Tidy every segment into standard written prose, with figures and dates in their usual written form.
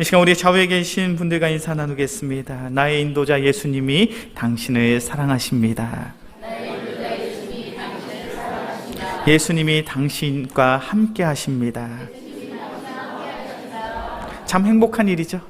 이 시간 우리 좌우에 계신 분들과 인사 나누겠습니다. 나의 인도자 예수님이 당신을 사랑하십니다. 예수님이 당신과 함께 하십니다. 참 행복한 일이죠.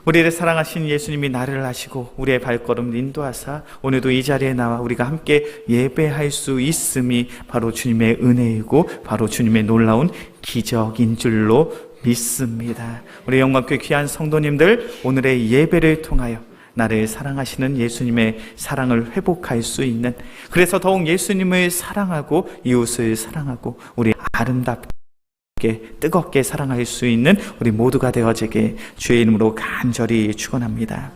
우리를 사랑하신 예수님이 나를 하시고 우리의 발걸음을 인도하사 오늘도 이 자리에 나와 우리가 함께 예배할 수 있음이 바로 주님의 은혜이고 바로 주님의 놀라운 기적인 줄로 믿습니다. 우리 영광교회 귀한 성도님들, 오늘의 예배를 통하여 나를 사랑하시는 예수님의 사랑을 회복할 수 있는, 그래서 더욱 예수님을 사랑하고 이웃을 사랑하고 우리 아름답게 뜨겁게 사랑할 수 있는 우리 모두가 되어지게 주의 이름으로 간절히 축원합니다.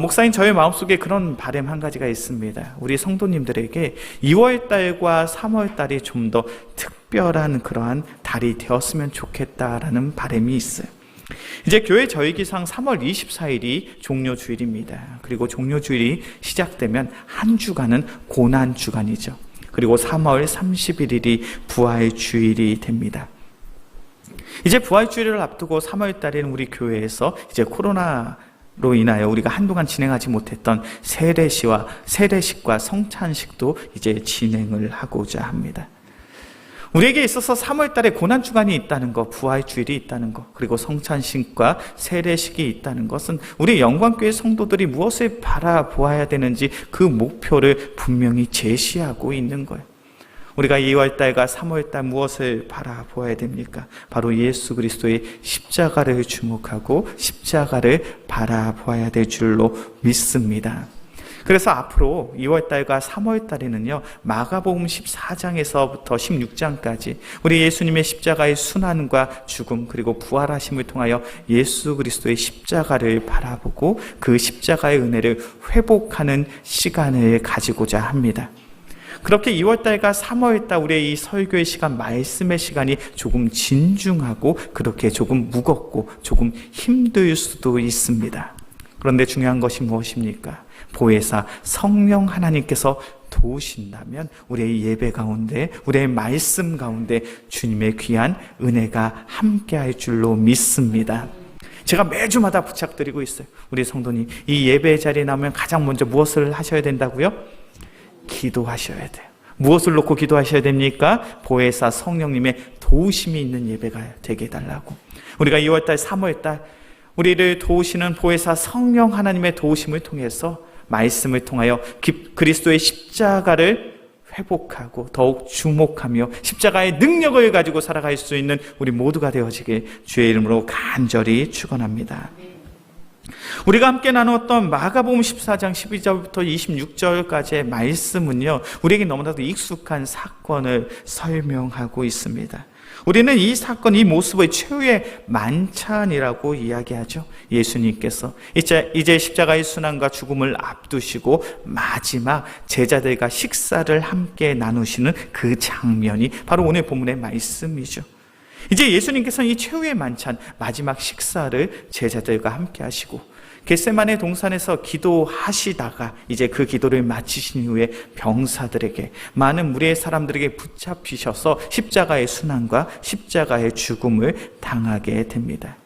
목사님, 저의 마음속에 그런 바람 한 가지가 있습니다. 우리 성도님들에게 2월달과 3월달이 좀 더 특별한 그러한 달이 되었으면 좋겠다라는 바람이 있어요. 이제 교회 절기상 3월 24일이 종료주일입니다. 그리고 종료주일이 시작되면 한 주간은 고난주간이죠. 그리고 3월 31일이 부활주일이 됩니다. 이제 부활주일을 앞두고 3월 달에는 우리 교회에서 이제 코로나로 인하여 우리가 한동안 진행하지 못했던 세례식과 성찬식도 이제 진행을 하고자 합니다. 우리에게 있어서 3월 달에 고난주간이 있다는 것, 부활주일이 있다는 것, 그리고 성찬식과 세례식이 있다는 것은 우리 영광교회 성도들이 무엇을 바라보아야 되는지 그 목표를 분명히 제시하고 있는 거예요. 우리가 2월달과 3월달 무엇을 바라보아야 됩니까? 바로 예수 그리스도의 십자가를 주목하고 십자가를 바라보아야 될 줄로 믿습니다. 그래서 앞으로 2월달과 3월달에는요, 마가복음 14장에서부터 16장까지 우리 예수님의 십자가의 순환과 죽음 그리고 부활하심을 통하여 예수 그리스도의 십자가를 바라보고 그 십자가의 은혜를 회복하는 시간을 가지고자 합니다. 그렇게 2월달과 3월달 우리의 이 설교의 시간, 말씀의 시간이 조금 진중하고 그렇게 조금 무겁고 조금 힘들 수도 있습니다. 그런데 중요한 것이 무엇입니까? 보혜사 성령 하나님께서 도우신다면 우리의 예배 가운데, 우리의 말씀 가운데 주님의 귀한 은혜가 함께할 줄로 믿습니다. 제가 매주마다 부탁드리고 있어요. 우리 성도님, 이 예배 자리에 나오면 가장 먼저 무엇을 하셔야 된다고요? 기도하셔야 돼요. 무엇을 놓고 기도하셔야 됩니까? 보혜사 성령님의 도우심이 있는 예배가 되게 해달라고. 우리가 2월달, 3월달 우리를 도우시는 보혜사 성령 하나님의 도우심을 통해서 말씀을 통하여 그리스도의 십자가를 회복하고 더욱 주목하며 십자가의 능력을 가지고 살아갈 수 있는 우리 모두가 되어지길 주의 이름으로 간절히 축원합니다. 우리가 함께 나누었던 마가복음 14장 12절부터 26절까지의 말씀은요, 우리에게 너무나도 익숙한 사건을 설명하고 있습니다. 우리는 이 사건, 이 모습의 최후의 만찬이라고 이야기하죠. 예수님께서 이제 십자가의 순환과 죽음을 앞두시고 마지막 제자들과 식사를 함께 나누시는 그 장면이 바로 오늘 본문의 말씀이죠. 이제 예수님께서는 이 최후의 만찬, 마지막 식사를 제자들과 함께 하시고 겟세마네 동산에서 기도하시다가 이제 그 기도를 마치신 후에 병사들에게, 많은 무리의 사람들에게 붙잡히셔서 십자가의 순환과 십자가의 죽음을 당하게 됩니다.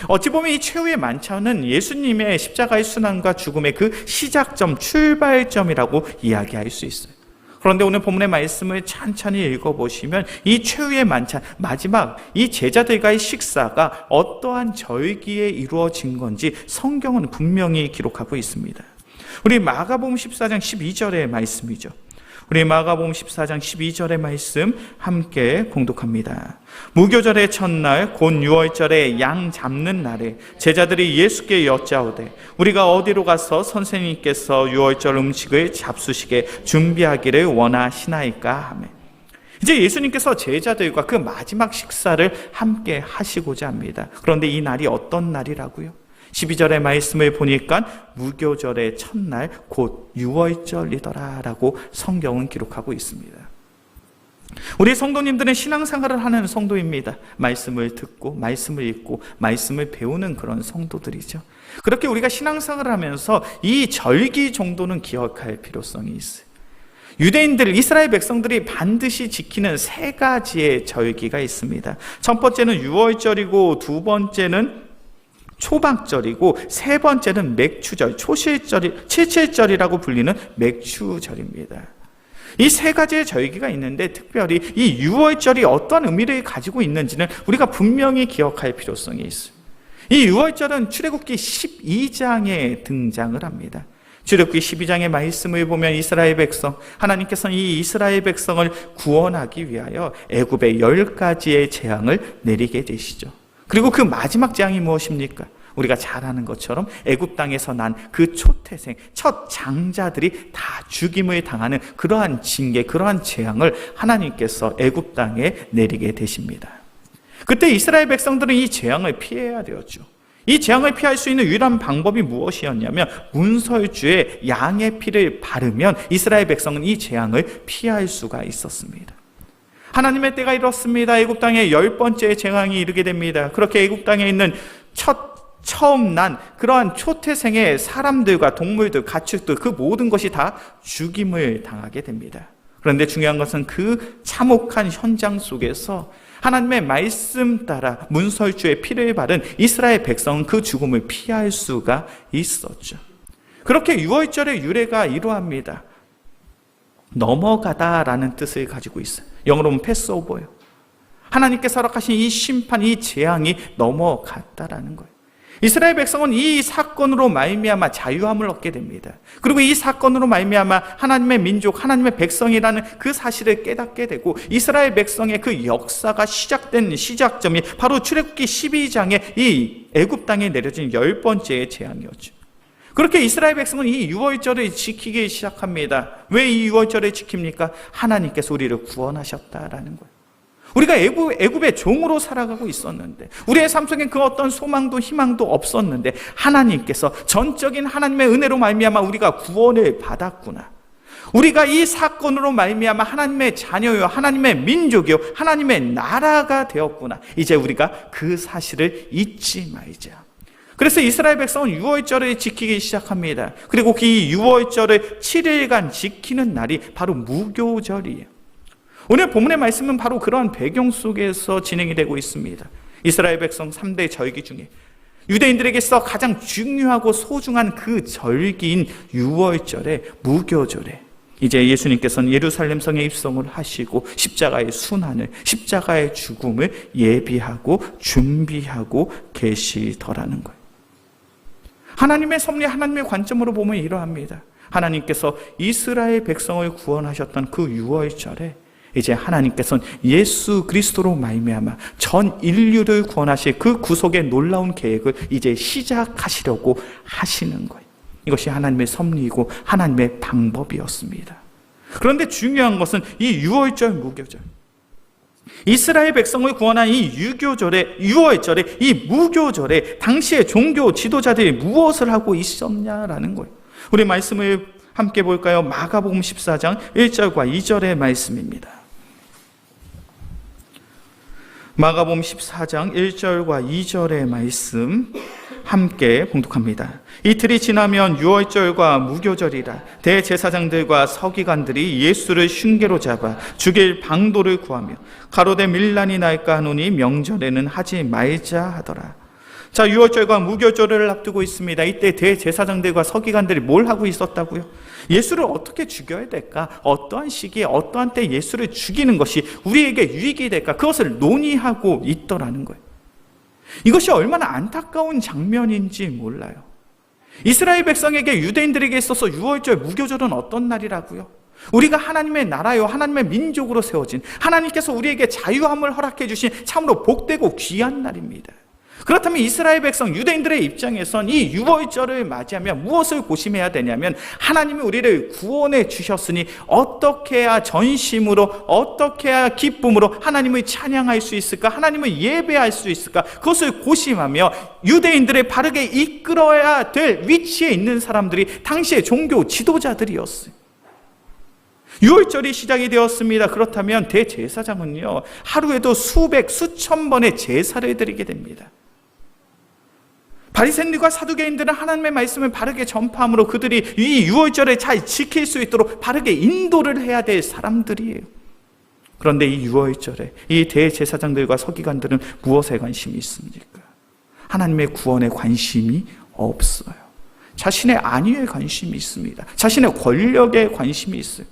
어찌 보면 이 최후의 만찬은 예수님의 십자가의 순환과 죽음의 그 시작점, 출발점이라고 이야기할 수 있어요. 그런데 오늘 본문의 말씀을 찬찬히 읽어보시면 이 최후의 만찬, 마지막 이 제자들과의 식사가 어떠한 절기에 이루어진 건지 성경은 분명히 기록하고 있습니다. 우리 마가복음 14장 12절의 말씀이죠. 우리 마가복음 14장 12절의 말씀 함께 봉독합니다. 무교절의 첫날 곧 6월절에 양 잡는 날에 제자들이 예수께 여짜오되 우리가 어디로 가서 선생님께서 6월절 음식을 잡수시게 준비하기를 원하시나이까 하매, 이제 예수님께서 제자들과 그 마지막 식사를 함께 하시고자 합니다. 그런데 이 날이 어떤 날이라고요? 12절의 말씀을 보니까 무교절의 첫날 곧 6월절이더라라고 성경은 기록하고 있습니다. 우리 성도님들은 신앙생활을 하는 성도입니다. 말씀을 듣고 말씀을 읽고 말씀을 배우는 그런 성도들이죠. 그렇게 우리가 신앙생활을 하면서 이 절기 정도는 기억할 필요성이 있어요. 유대인들, 이스라엘 백성들이 반드시 지키는 세 가지의 절기가 있습니다. 첫 번째는 6월절이고 두 번째는 초막절이고, 세 번째는 맥추절, 초실절이, 칠칠절이라고 불리는 맥추절입니다. 이 세 가지의 절기가 있는데 특별히 이 유월절이 어떤 의미를 가지고 있는지는 우리가 분명히 기억할 필요성이 있습니다. 이 유월절은 출애굽기 12장에 등장을 합니다. 출애굽기 12장의 말씀을 보면 이스라엘 백성, 하나님께서는 이 이스라엘 백성을 구원하기 위하여 애굽에 10가지의 재앙을 내리게 되시죠. 그리고 그 마지막 재앙이 무엇입니까? 우리가 잘 아는 것처럼 애굽 땅에서 난 그 초태생, 첫 장자들이 다 죽임을 당하는 그러한 징계, 그러한 재앙을 하나님께서 애굽 땅에 내리게 되십니다. 그때 이스라엘 백성들은 이 재앙을 피해야 되었죠. 이 재앙을 피할 수 있는 유일한 방법이 무엇이었냐면, 문설주에 양의 피를 바르면 이스라엘 백성은 이 재앙을 피할 수가 있었습니다. 하나님의 때가 이렇습니다. 애굽 땅에 10번째 재앙이 이르게 됩니다. 그렇게 애굽 땅에 있는 처음 난 그러한 초태생의 사람들과 동물들, 가축들, 그 모든 것이 다 죽임을 당하게 됩니다. 그런데 중요한 것은 그 참혹한 현장 속에서 하나님의 말씀 따라 문설주에 피를 바른 이스라엘 백성은 그 죽음을 피할 수가 있었죠. 그렇게 유월절의 유래가 이러합니다. 넘어가다라는 뜻을 가지고 있어요. 영어로 보면 패스오버예요. 하나님께서 허락하신 이 심판, 이 재앙이 넘어갔다라는 거예요. 이스라엘 백성은 이 사건으로 말미암아 자유함을 얻게 됩니다. 그리고 이 사건으로 말미암아 하나님의 민족, 하나님의 백성이라는 그 사실을 깨닫게 되고, 이스라엘 백성의 그 역사가 시작된 시작점이 바로 출애굽기 12장에 이 애굽 땅에 내려진 10번째의 재앙이었죠. 그렇게 이스라엘 백성은 이 유월절을 지키기 시작합니다. 왜 이 유월절을 지킵니까? 하나님께서 우리를 구원하셨다라는 거예요. 우리가 애굽의 종으로 살아가고 있었는데, 우리의 삶 속엔 그 어떤 소망도 희망도 없었는데, 하나님께서 전적인 하나님의 은혜로 말미암아 우리가 구원을 받았구나. 우리가 이 사건으로 말미암아 하나님의 자녀요, 하나님의 민족이요, 하나님의 나라가 되었구나. 이제 우리가 그 사실을 잊지 말자. 그래서 이스라엘 백성은 유월절을 지키기 시작합니다. 그리고 그 유월절을 7일간 지키는 날이 바로 무교절이에요. 오늘 본문의 말씀은 바로 그러한 배경 속에서 진행이 되고 있습니다. 이스라엘 백성 3대 절기 중에 유대인들에게서 가장 중요하고 소중한 그 절기인 유월절에, 무교절에 이제 예수님께서는 예루살렘 성에 입성을 하시고 십자가의 순환을, 십자가의 죽음을 예비하고 준비하고 계시더라는 거예요. 하나님의 섭리, 하나님의 관점으로 보면 이러합니다. 하나님께서 이스라엘 백성을 구원하셨던 그 유월절에 이제 하나님께서는 예수 그리스도로 말미암아 전 인류를 구원하실 그 구속의 놀라운 계획을 이제 시작하시려고 하시는 거예요. 이것이 하나님의 섭리이고 하나님의 방법이었습니다. 그런데 중요한 것은 이 유월절, 무교절, 이스라엘 백성을 구원한 이 유월절에, 이 무교절에 당시의 종교 지도자들이 무엇을 하고 있었냐라는 거예요. 우리 말씀을 함께 볼까요? 마가복음 14장 1절과 2절의 말씀입니다. 마가복음 14장 1절과 2절의 말씀 함께 봉독합니다. 이틀이 지나면 유월절과 무교절이라 대제사장들과 서기관들이 예수를 흉계로 잡아 죽일 방도를 구하며 가로되 밀란이 날까 하노니 명절에는 하지 말자 하더라. 자, 유월절과 무교절을 앞두고 있습니다. 이때 대제사장들과 서기관들이 뭘 하고 있었다고요? 예수를 어떻게 죽여야 될까? 어떠한 시기에 어떠한 때 예수를 죽이는 것이 우리에게 유익이 될까? 그것을 논의하고 있더라는 거예요. 이것이 얼마나 안타까운 장면인지 몰라요. 이스라엘 백성에게, 유대인들에게 있어서 유월절, 무교절은 어떤 날이라고요? 우리가 하나님의 나라요, 하나님의 민족으로 세워진, 하나님께서 우리에게 자유함을 허락해 주신 참으로 복되고 귀한 날입니다. 그렇다면 이스라엘 백성, 유대인들의 입장에선 이 유월절을 맞이하면 무엇을 고심해야 되냐면, 하나님이 우리를 구원해 주셨으니 어떻게 해야 전심으로, 어떻게 해야 기쁨으로 하나님을 찬양할 수 있을까? 하나님을 예배할 수 있을까? 그것을 고심하며 유대인들을 바르게 이끌어야 될 위치에 있는 사람들이 당시의 종교 지도자들이었어요. 유월절이 시작이 되었습니다. 그렇다면 대제사장은요, 하루에도 수백, 수천 번의 제사를 드리게 됩니다. 바리새인들과 사두개인들은 하나님의 말씀을 바르게 전파함으로 그들이 이 유월절에 잘 지킬 수 있도록 바르게 인도를 해야 될 사람들이에요. 그런데 이 유월절에 이 대제사장들과 서기관들은 무엇에 관심이 있습니까? 하나님의 구원에 관심이 없어요. 자신의 안위에 관심이 있습니다. 자신의 권력에 관심이 있어요.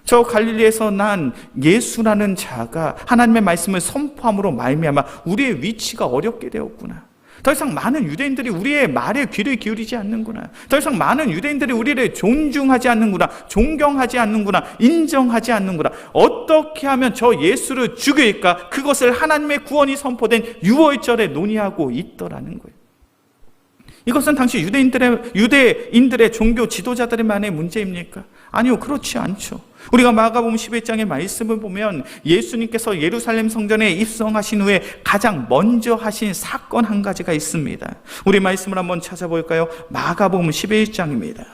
저 갈릴리에서 난 예수라는 자가 하나님의 말씀을 선포함으로 말미암아 우리의 위치가 어렵게 되었구나. 더 이상 많은 유대인들이 우리의 말에 귀를 기울이지 않는구나. 더 이상 많은 유대인들이 우리를 존중하지 않는구나. 존경하지 않는구나. 인정하지 않는구나. 어떻게 하면 저 예수를 죽일까? 그것을 하나님의 구원이 선포된 유월절에 논의하고 있더라는 거예요. 이것은 당시 유대인들의 종교 지도자들만의 문제입니까? 아니요, 그렇지 않죠. 우리가 마가복음 11장의 말씀을 보면 예수님께서 예루살렘 성전에 입성하신 후에 가장 먼저 하신 사건 한 가지가 있습니다. 우리 말씀을 한번 찾아볼까요? 마가복음 11장입니다.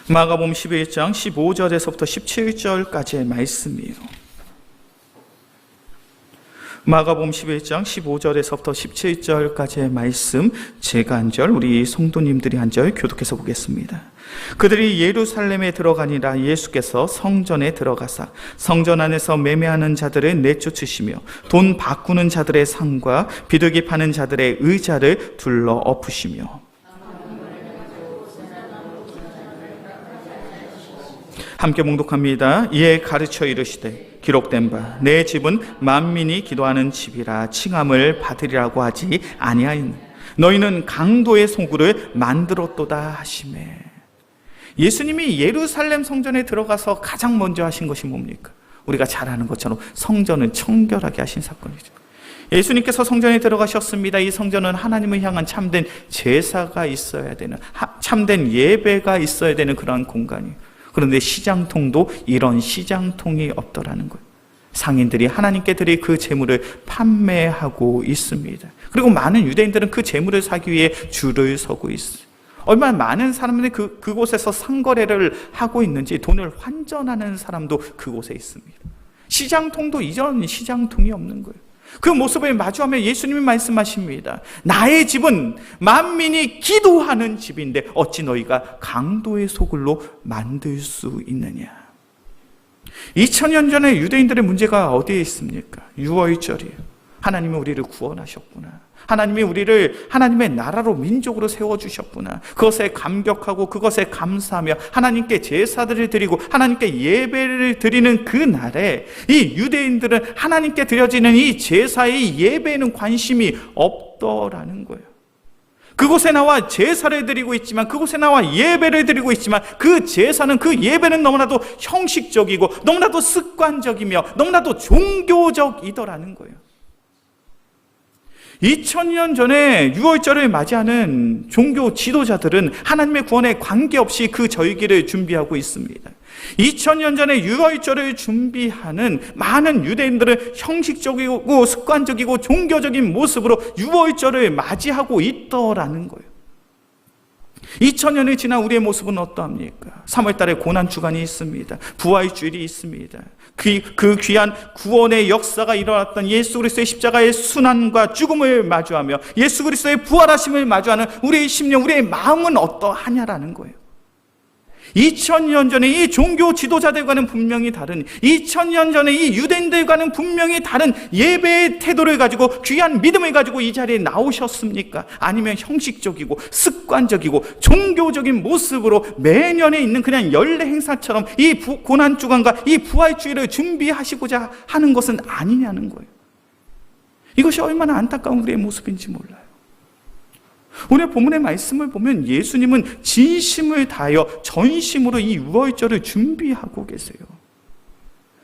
마가복음 11장 15절에서부터 17절까지의 말씀이에요. 마가복음 11장 15절에서부터 17절까지의 말씀, 제가 한 절, 우리 성도님들이 한 절 교독해서 보겠습니다. 그들이 예루살렘에 들어가니라. 예수께서 성전에 들어가사 성전 안에서 매매하는 자들을 내쫓으시며 돈 바꾸는 자들의 상과 비둘기 파는 자들의 의자를 둘러 엎으시며 함께 봉독합니다. 이에 가르쳐 이르시되 기록된 바 내 집은 만민이 기도하는 집이라 칭함을 받으리라고 하지 아니하였느냐. 너희는 강도의 소굴을 만들었도다 하시매. 예수님이 예루살렘 성전에 들어가서 가장 먼저 하신 것이 뭡니까? 우리가 잘 아는 것처럼 성전을 청결하게 하신 사건이죠. 예수님께서 성전에 들어가셨습니다. 이 성전은 하나님을 향한 참된 제사가 있어야 되는, 참된 예배가 있어야 되는 그러한 공간이에요. 그런데 시장통도 이런 시장통이 없더라는 거예요. 상인들이 하나님께 드릴 그 재물을 판매하고 있습니다. 그리고 많은 유대인들은 그 재물을 사기 위해 줄을 서고 있어요. 얼마나 많은 사람들이 그곳에서 상거래를 하고 있는지 돈을 환전하는 사람도 그곳에 있습니다. 시장통도 이전 시장통이 없는 거예요. 그 모습을 마주하며 예수님이 말씀하십니다. 나의 집은 만민이 기도하는 집인데 어찌 너희가 강도의 소굴로 만들 수 있느냐. 2000년 전에 유대인들의 문제가 어디에 있습니까? 유월절이에요. 하나님이 우리를 구원하셨구나. 하나님이 우리를 하나님의 나라로 민족으로 세워주셨구나. 그것에 감격하고 그것에 감사하며 하나님께 제사들을 드리고 하나님께 예배를 드리는 그 날에 이 유대인들은 하나님께 드려지는 이 제사의 예배에는 관심이 없더라는 거예요. 그곳에 나와 제사를 드리고 있지만, 그곳에 나와 예배를 드리고 있지만 그 제사는, 그 예배는 너무나도 형식적이고 너무나도 습관적이며 너무나도 종교적이더라는 거예요. 2000년 전에 유월절을 맞이하는 종교 지도자들은 하나님의 구원에 관계없이 그 절기를 준비하고 있습니다. 2000년 전에 유월절을 준비하는 많은 유대인들은 형식적이고 습관적이고 종교적인 모습으로 유월절을 맞이하고 있더라는 거예요. 2000년이 지난 우리의 모습은 어떠합니까? 3월달에 고난주간이 있습니다. 부활주일이 있습니다. 그 귀한 구원의 역사가 일어났던 예수 그리스도의 십자가의 순환과 죽음을 마주하며 예수 그리스도의 부활하심을 마주하는 우리의 심령, 우리의 마음은 어떠하냐라는 거예요. 2000년 전에 이 종교 지도자들과는 분명히 다른, 2000년 전에 이 유대인들과는 분명히 다른 예배의 태도를 가지고 귀한 믿음을 가지고 이 자리에 나오셨습니까? 아니면 형식적이고 습관적이고 종교적인 모습으로 매년에 있는 그냥 연례 행사처럼 이 고난주간과 이 부활주일을 준비하시고자 하는 것은 아니냐는 거예요. 이것이 얼마나 안타까운 우리의 모습인지 몰라요. 오늘 본문의 말씀을 보면 예수님은 진심을 다하여 전심으로 이 유월절을 준비하고 계세요.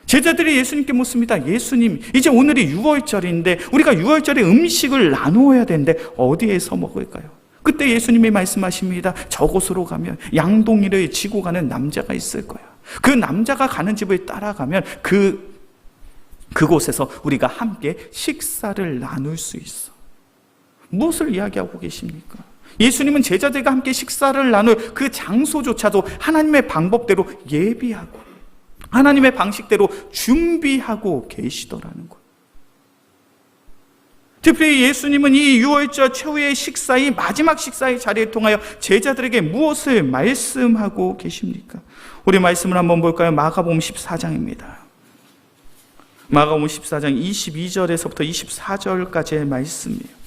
제자들이 예수님께 묻습니다. 예수님, 이제 오늘이 유월절인데 우리가 유월절에 음식을 나누어야 되는데 어디에서 먹을까요? 그때 예수님이 말씀하십니다. 저곳으로 가면 양동이를 지고 가는 남자가 있을 거야. 그 남자가 가는 집을 따라가면 그곳에서 우리가 함께 식사를 나눌 수 있어. 무엇을 이야기하고 계십니까? 예수님은 제자들과 함께 식사를 나눌 그 장소조차도 하나님의 방법대로 예비하고 하나님의 방식대로 준비하고 계시더라는 거예요. 특별히 예수님은 이 유월절 최후의 식사의 마지막 식사의 자리를 통하여 제자들에게 무엇을 말씀하고 계십니까? 우리 말씀을 한번 볼까요? 마가복음 14장입니다. 마가복음 14장 22절에서부터 24절까지의 말씀이에요.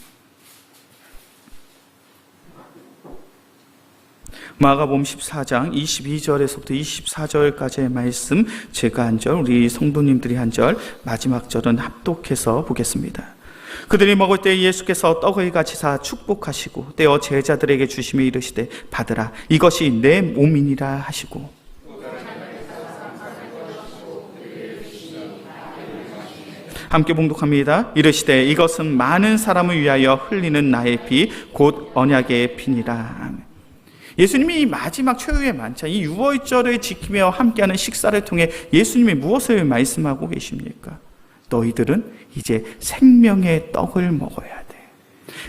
마가복음 14장 22절에서부터 24절까지의 말씀, 제가 한 절, 우리 성도님들이 한 절, 마지막 절은 합독해서 보겠습니다. 그들이 먹을 때 예수께서 떡을 가지사 축복하시고 떼어 제자들에게 주시며 이르시되 받으라, 이것이 내 몸이니라 하시고, 함께 봉독합니다. 이르시되 이것은 많은 사람을 위하여 흘리는 나의 피 곧 언약의 피니라. 예수님이 이 마지막 최후의 만찬, 이 유월절을 지키며 함께하는 식사를 통해 예수님이 무엇을 말씀하고 계십니까? 너희들은 이제 생명의 떡을 먹어야 돼.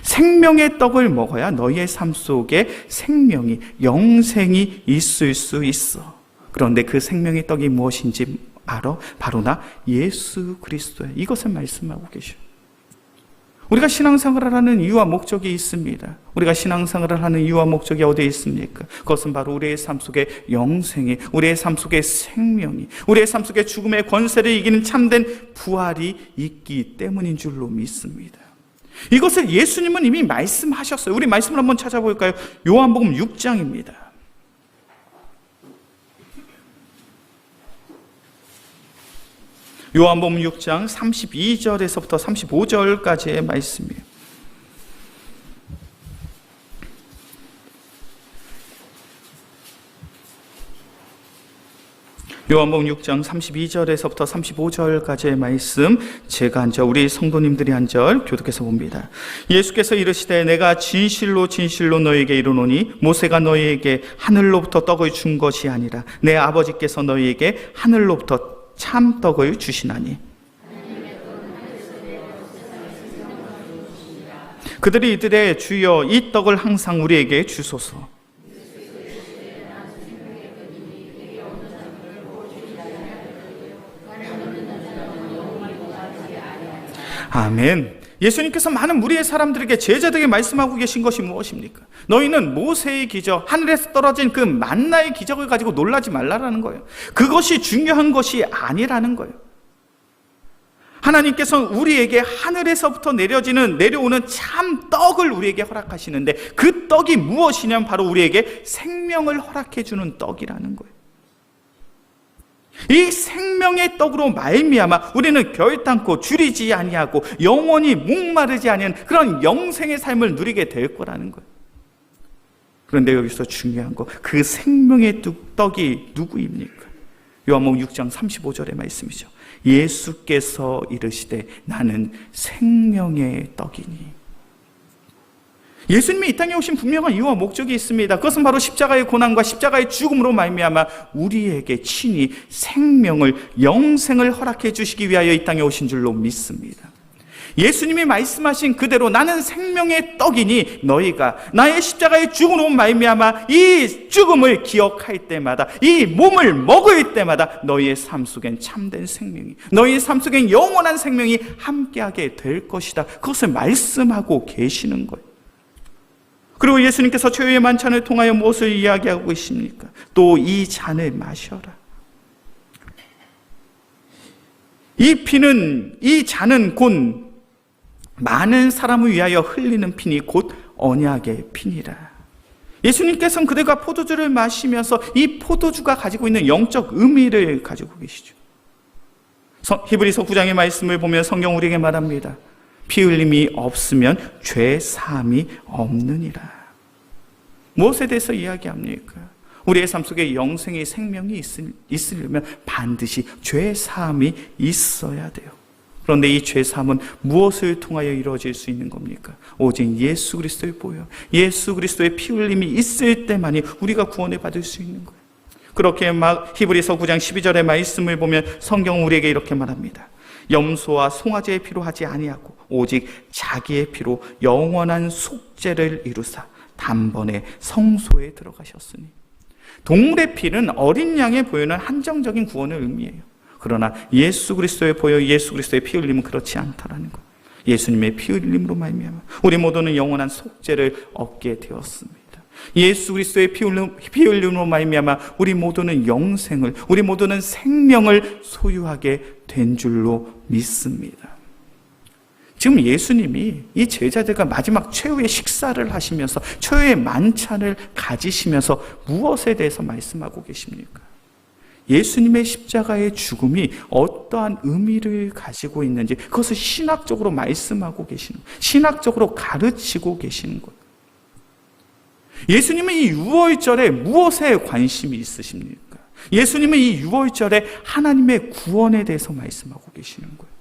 생명의 떡을 먹어야 너희의 삶 속에 생명이, 영생이 있을 수 있어. 그런데 그 생명의 떡이 무엇인지 알아? 바로 나 예수 그리스도야. 이것을 말씀하고 계셔. 우리가 신앙생활을 하는 이유와 목적이 있습니다. 우리가 신앙생활을 하는 이유와 목적이 어디에 있습니까? 그것은 바로 우리의 삶 속에 영생이, 우리의 삶 속에 생명이, 우리의 삶 속에 죽음의 권세를 이기는 참된 부활이 있기 때문인 줄로 믿습니다. 이것을 예수님은 이미 말씀하셨어요. 우리 말씀을 한번 찾아볼까요? 요한복음 6장입니다. 요한복음 6장 32절에서부터 35절까지의 말씀이에요. 요한복음 6장 32절에서부터 35절까지의 말씀, 제가 한 절, 우리 성도님들이 한 절 교독해서 봅니다. 예수께서 이르시되 내가 진실로 진실로 너희에게 이르노니 모세가 너희에게 하늘로부터 떡을 준 것이 아니라 내 아버지께서 너희에게 하늘로부터 참떡을 주시나니, 그들이 이르되 주여 이 떡을 항상 우리에게 주소서. 아멘. 예수님께서 많은 무리의 사람들에게, 제자들에게 말씀하고 계신 것이 무엇입니까? 너희는 모세의 기적, 하늘에서 떨어진 그 만나의 기적을 가지고 놀라지 말라라는 거예요. 그것이 중요한 것이 아니라는 거예요. 하나님께서는 우리에게 하늘에서부터 내려오는 참 떡을 우리에게 허락하시는데, 그 떡이 무엇이냐면 바로 우리에게 생명을 허락해 주는 떡이라는 거예요. 이 생명의 떡으로 말미암아 우리는 결단코 줄이지 아니하고 영원히 목마르지 아니한 그런 영생의 삶을 누리게 될 거라는 거예요. 그런데 여기서 중요한 거, 그 생명의 떡이 누구입니까? 요한복음 6장 35절의 말씀이죠. 예수께서 이르시되 나는 생명의 떡이니. 예수님이 이 땅에 오신 분명한 이유와 목적이 있습니다. 그것은 바로 십자가의 고난과 십자가의 죽음으로 말미암아 우리에게 친히 생명을, 영생을 허락해 주시기 위하여 이 땅에 오신 줄로 믿습니다. 예수님이 말씀하신 그대로 나는 생명의 떡이니 너희가 나의 십자가의 죽음으로 말미암아 이 죽음을 기억할 때마다, 이 몸을 먹을 때마다 너희의 삶 속엔 참된 생명이, 너희의 삶 속엔 영원한 생명이 함께하게 될 것이다. 그것을 말씀하고 계시는 거예요. 그리고 예수님께서 최후의 만찬을 통하여 무엇을 이야기하고 계십니까? 또 이 잔을 마셔라. 이 잔은 곧 많은 사람을 위하여 흘리는 피니 곧 언약의 피니라. 예수님께서는 그들과 포도주를 마시면서 이 포도주가 가지고 있는 영적 의미를 가지고 계시죠. 히브리서 9장의 말씀을 보면 성경 우리에게 말합니다. 피 흘림이 없으면 죄 사함이 없느니라. 무엇에 대해서 이야기합니까? 우리의 삶 속에 영생의 생명이 있으려면 반드시 죄 사함이 있어야 돼요. 그런데 이 죄 사함은 무엇을 통하여 이루어질 수 있는 겁니까? 오직 예수 그리스도를 보여 예수 그리스도의 피 흘림이 있을 때만이 우리가 구원을 받을 수 있는 거예요. 그렇게 히브리서 9장 12절의 말씀을 보면 성경은 우리에게 이렇게 말합니다. 염소와 송아지의 피로 하지 아니하고 오직 자기의 피로 영원한 속죄를 이루사 단번에 성소에 들어가셨으니. 동물의 피는 어린 양에 보이는 한정적인 구원을 의미해요. 그러나 예수 그리스도에 보여 예수 그리스도의 피 흘림은 그렇지 않다라는 거예요. 예수님의 피 흘림으로 말미암아 우리 모두는 영원한 속죄를 얻게 되었습니다. 예수 그리스도의 피 흘림으로 말미암아 우리 모두는 영생을, 우리 모두는 생명을 소유하게 된 줄로 믿습니다. 지금 예수님이 이 제자들과 마지막 최후의 식사를 하시면서 최후의 만찬을 가지시면서 무엇에 대해서 말씀하고 계십니까? 예수님의 십자가의 죽음이 어떠한 의미를 가지고 있는지 그것을 신학적으로 말씀하고 계시는 거예요. 신학적으로 가르치고 계시는 거예요. 예수님은 이 유월절에 무엇에 관심이 있으십니까? 예수님은 이 유월절에 하나님의 구원에 대해서 말씀하고 계시는 거예요.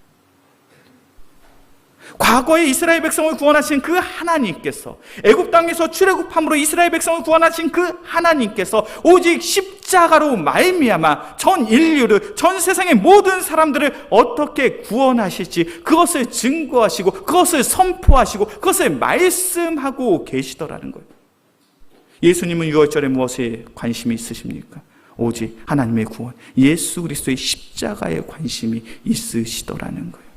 과거에 이스라엘 백성을 구원하신 그 하나님께서, 애굽 땅에서 출애굽함으로 이스라엘 백성을 구원하신 그 하나님께서 오직 십자가로 말미암아 전 인류를, 전 세상의 모든 사람들을 어떻게 구원하실지 그것을 증거하시고 그것을 선포하시고 그것을 말씀하고 계시더라는 거예요. 예수님은 유월절에 무엇에 관심이 있으십니까? 오직 하나님의 구원, 예수 그리스도의 십자가에 관심이 있으시더라는 거예요.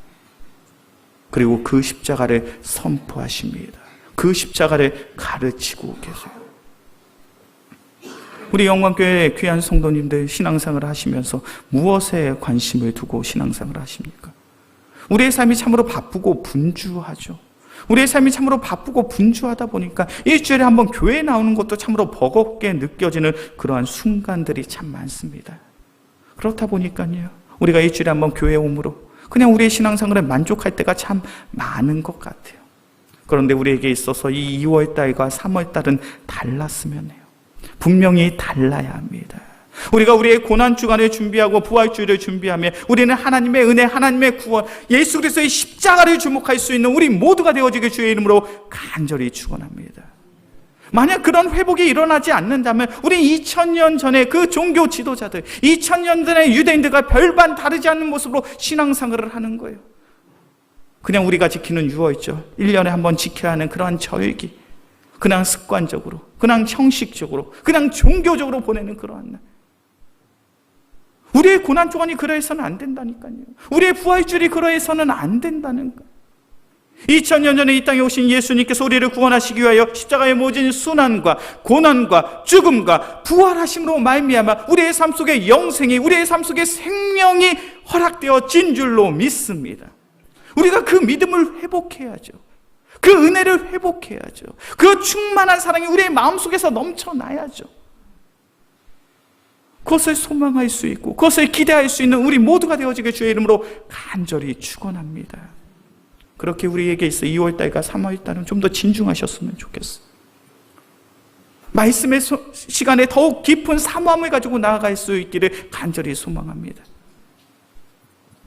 그리고 그 십자가를 선포하십니다. 그 십자가를 가르치고 계세요. 우리 영광교회 귀한 성도님들 신앙생활을 하시면서 무엇에 관심을 두고 신앙생활을 하십니까? 우리의 삶이 참으로 바쁘고 분주하죠. 우리의 삶이 참으로 바쁘고 분주하다 보니까 일주일에 한번 교회에 나오는 것도 참으로 버겁게 느껴지는 그러한 순간들이 참 많습니다. 그렇다 보니까요, 우리가 일주일에 한번 교회에 오므로 그냥 우리의 신앙생활에 만족할 때가 참 많은 것 같아요. 그런데 우리에게 있어서 이 2월달과 3월달은 달랐으면 해요. 분명히 달라야 합니다. 우리가 우리의 고난주간을 준비하고 부활주일을 준비하며 우리는 하나님의 은혜, 하나님의 구원, 예수 그리스도의 십자가를 주목할 수 있는 우리 모두가 되어지길 주의 이름으로 간절히 축원합니다. 만약 그런 회복이 일어나지 않는다면 우리 2000년 전에 그 종교 지도자들, 2000년 전의 유대인들과 별반 다르지 않는 모습으로 신앙생활을 하는 거예요. 그냥 우리가 지키는 유월절, 1년에 한 번 지켜야 하는 그러한 절기, 그냥 습관적으로, 그냥 형식적으로, 그냥 종교적으로 보내는 그러한 날. 우리의 고난주간이 그러해서는 안 된다니까요. 우리의 부활주일이 그러해서는 안 된다는 거예요. 2000년 전에 이 땅에 오신 예수님께서 우리를 구원하시기 위하여 십자가에 모진 순환과 고난과 죽음과 부활하심으로 말미암아 우리의 삶 속에 영생이, 우리의 삶 속에 생명이 허락되어진 줄로 믿습니다. 우리가 그 믿음을 회복해야죠. 그 은혜를 회복해야죠. 그 충만한 사랑이 우리의 마음속에서 넘쳐나야죠. 그것을 소망할 수 있고 그것을 기대할 수 있는 우리 모두가 되어지게 주의 이름으로 간절히 축원합니다. 그렇게 우리에게 있어 2월달과 3월달은 좀 더 진중하셨으면 좋겠어요. 말씀의 시간에 더욱 깊은 사모함을 가지고 나아갈 수 있기를 간절히 소망합니다.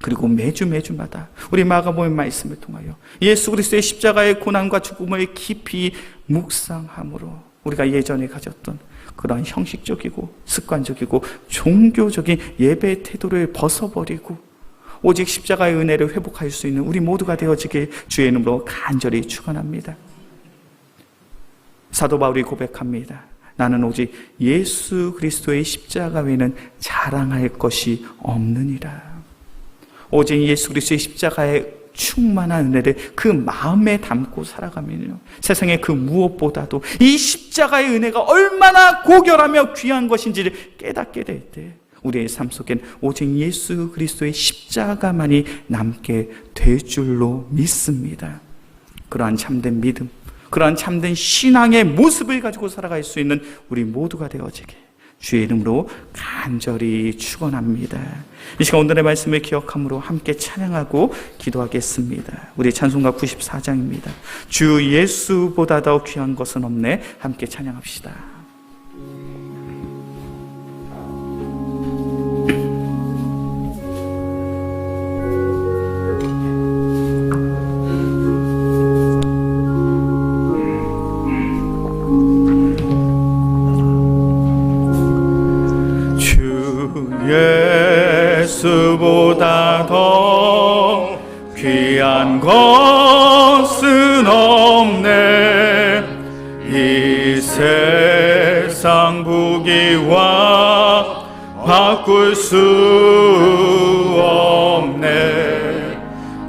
그리고 매주마다 우리 마가복음 말씀을 통하여 예수 그리스도의 십자가의 고난과 죽음을 깊이 묵상함으로 우리가 예전에 가졌던 그러한 형식적이고 습관적이고 종교적인 예배 태도를 벗어버리고 오직 십자가의 은혜를 회복할 수 있는 우리 모두가 되어지길 주의 이름으로 간절히 축원합니다. 사도 바울이 고백합니다. 나는 오직 예수 그리스도의 십자가 외에는 자랑할 것이 없느니라. 오직 예수 그리스도의 십자가의 충만한 은혜를 그 마음에 담고 살아가면요, 세상의 그 무엇보다도 이 십자가의 은혜가 얼마나 고결하며 귀한 것인지를 깨닫게 될 때 우리의 삶 속엔 오직 예수 그리스도의 십자가만이 남게 될 줄로 믿습니다. 그러한 참된 믿음, 그러한 참된 신앙의 모습을 가지고 살아갈 수 있는 우리 모두가 되어지게 주의 이름으로 간절히 축원합니다. 이 시간 오늘의 말씀을 기억함으로 함께 찬양하고 기도하겠습니다. 우리 찬송가 94장입니다. 주 예수보다 더 귀한 것은 없네. 함께 찬양합시다. 예수보다 더 귀한 것은 없네. 이 세상 부귀와 바꿀 수 없네.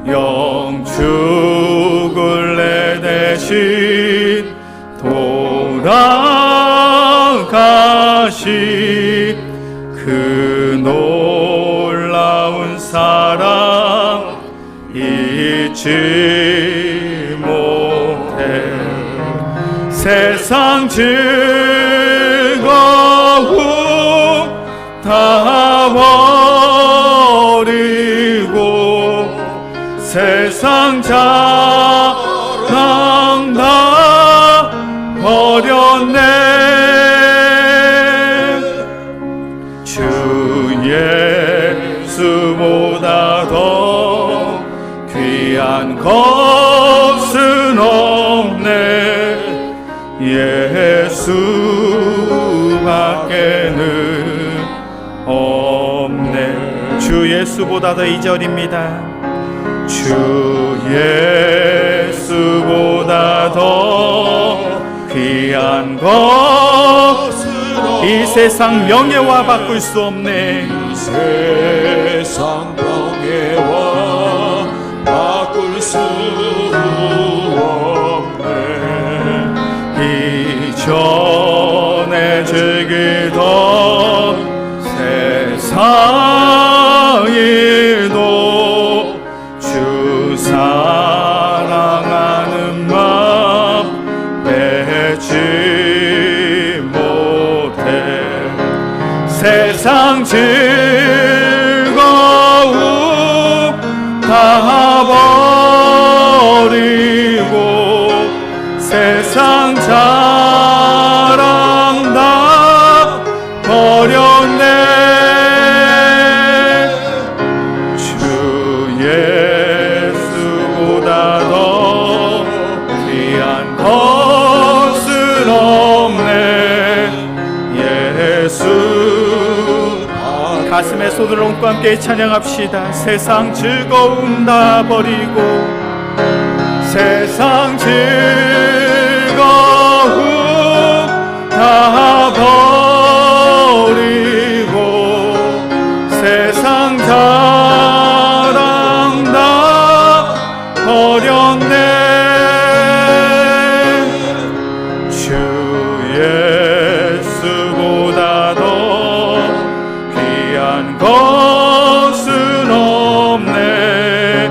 영축을 내 대신 돌아 다시 그 놀라운 사랑 잊지 못해. 세상 즐거움 다 버리고 세상 자랑 다 버렸네. 주 예수보다 더 귀한 것은 없네. 예수밖에는 없네. 주 예수보다 더 2절입니다. 주 예수보다 더 귀한 것은 이 세상 명예와 바꿀 수 없네. 세상 명예와 바꿀 수 없네. 이전에 즐기던 세상에도 주 사랑하는 마음 빼지 못해. 세상 즐거움 다 버리고 세상 자랑 다 버렸네. 주 예수보다 더 귀한 것은 없네. 예수. 가슴에 손을 얹고 함께 찬양합시다. 세상 즐거움 다 버리고 세상 즐거움 다 버리고 세상 자랑 다 버렸네. 주 예수보다 더 귀한 것은 없네.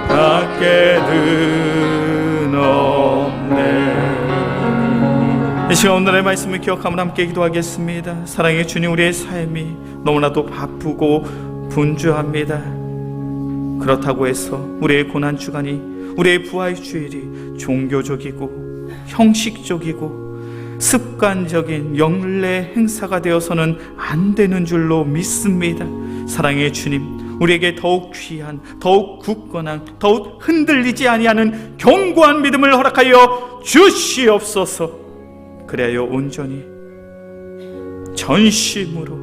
예수밖에는 없네. 이 시간 오늘의 말씀을 기억하며 함께 기도하겠습니다. 사랑의 주님, 우리의 삶이 너무나도 바쁘고 분주합니다. 그렇다고 해서 우리의 고난주간이, 우리의 부활주일이 종교적이고 형식적이고 습관적인 영례 행사가 되어서는 안 되는 줄로 믿습니다. 사랑의 주님, 우리에게 더욱 귀한, 더욱 굳건한, 더욱 흔들리지 아니하는 견고한 믿음을 허락하여 주시옵소서. 그래야 온전히 전심으로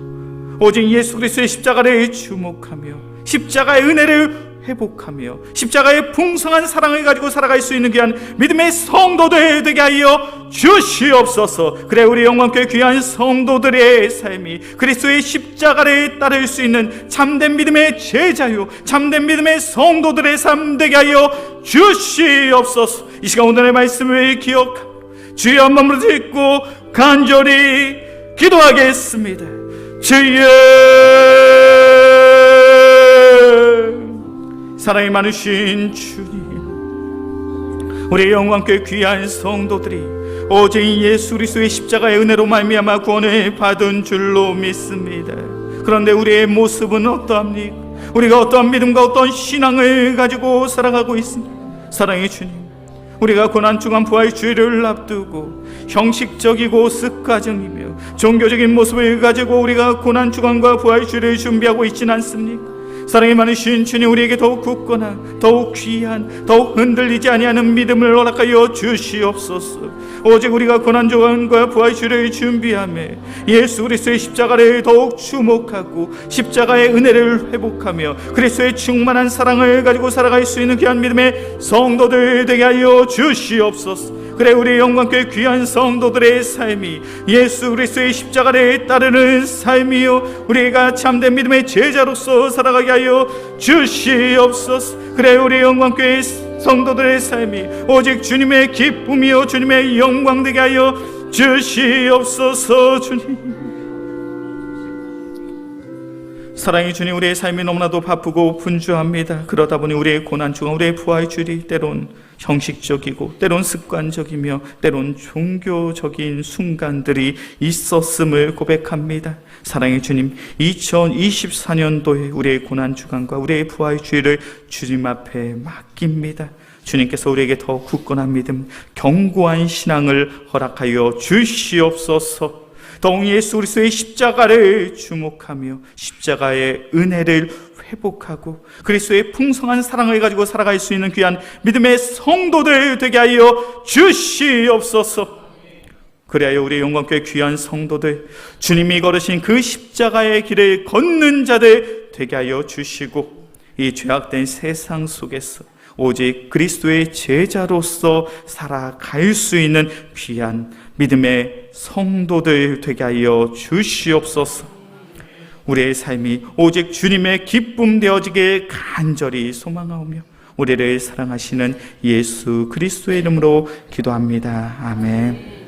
오직 예수 그리스도의 십자가를 주목하며 십자가의 은혜를 회복하며 십자가의 풍성한 사랑을 가지고 살아갈 수 있는 귀한 믿음의 성도들 되게 하여 주시옵소서. 그래 우리 영광교회 귀한 성도들의 삶이 그리스도의 십자가를 따를 수 있는 참된 믿음의 제자요, 참된 믿음의 성도들의 삶 되게 하여 주시옵소서. 이 시간 오늘의 말씀을 기억하며 주의 한 마음으로 듣고 간절히 기도하겠습니다. 주여, 사랑이 많으신 주님, 우리 영광교회 귀한 성도들이 오직 예수 그리스도의 십자가의 은혜로 말미암아 구원을 받은 줄로 믿습니다. 그런데 우리의 모습은 어떠합니까? 우리가 어떠한 믿음과 어떠한 신앙을 가지고 살아가고 있습니까? 사랑의 주님, 우리가 고난중한 부활주의를 앞두고 형식적이고 습관적이며 종교적인 모습을 가지고 우리가 고난주간과 부활주의를 준비하고 있지는 않습니까? 사랑이 많으신 주님, 우리에게 더욱 굳건한, 더욱 귀한, 더욱 흔들리지 아니하는 믿음을 허락하여 주시옵소서. 오직 우리가 고난주간과 부활주의를 준비하며 예수 그리스도의 십자가를 더욱 주목하고 십자가의 은혜를 회복하며 그리스도의 충만한 사랑을 가지고 살아갈 수 있는 귀한 믿음의 성도들 되게 하여 주시옵소서. 그래 우리 영광교회 귀한 성도들의 삶이 예수 그리스도의 십자가를 따르는 삶이요, 우리가 참된 믿음의 제자로서 살아가게 하여 주시옵소서. 그래 우리 영광교회 성도들의 삶이 오직 주님의 기쁨이요 주님의 영광 되게 하여 주시옵소서. 주님, 사랑의 주님, 우리의 삶이 너무나도 바쁘고 분주합니다. 그러다 보니 우리의 고난중간 우리의 부활 주일이 때론 형식적이고 때론 습관적이며 때론 종교적인 순간들이 있었음을 고백합니다. 사랑의 주님, 2024년도에 우리의 고난주간과 우리의 부활 주일을 주님 앞에 맡깁니다. 주님께서 우리에게 더 굳건한 믿음, 견고한 신앙을 허락하여 주시옵소서. 더욱 예수 그리스도의 십자가를 주목하며 십자가의 은혜를 회복하고 그리스도의 풍성한 사랑을 가지고 살아갈 수 있는 귀한 믿음의 성도들 되게 하여 주시옵소서. 그래야 우리 영광교회 귀한 성도들, 주님이 걸으신 그 십자가의 길을 걷는 자들 되게 하여 주시고, 이 죄악된 세상 속에서 오직 그리스도의 제자로서 살아갈 수 있는 귀한 믿음의 성도들 되게 하여 주시옵소서. 우리의 삶이 오직 주님의 기쁨 되어지게 간절히 소망하오며 우리를 사랑하시는 예수 그리스도의 이름으로 기도합니다. 아멘.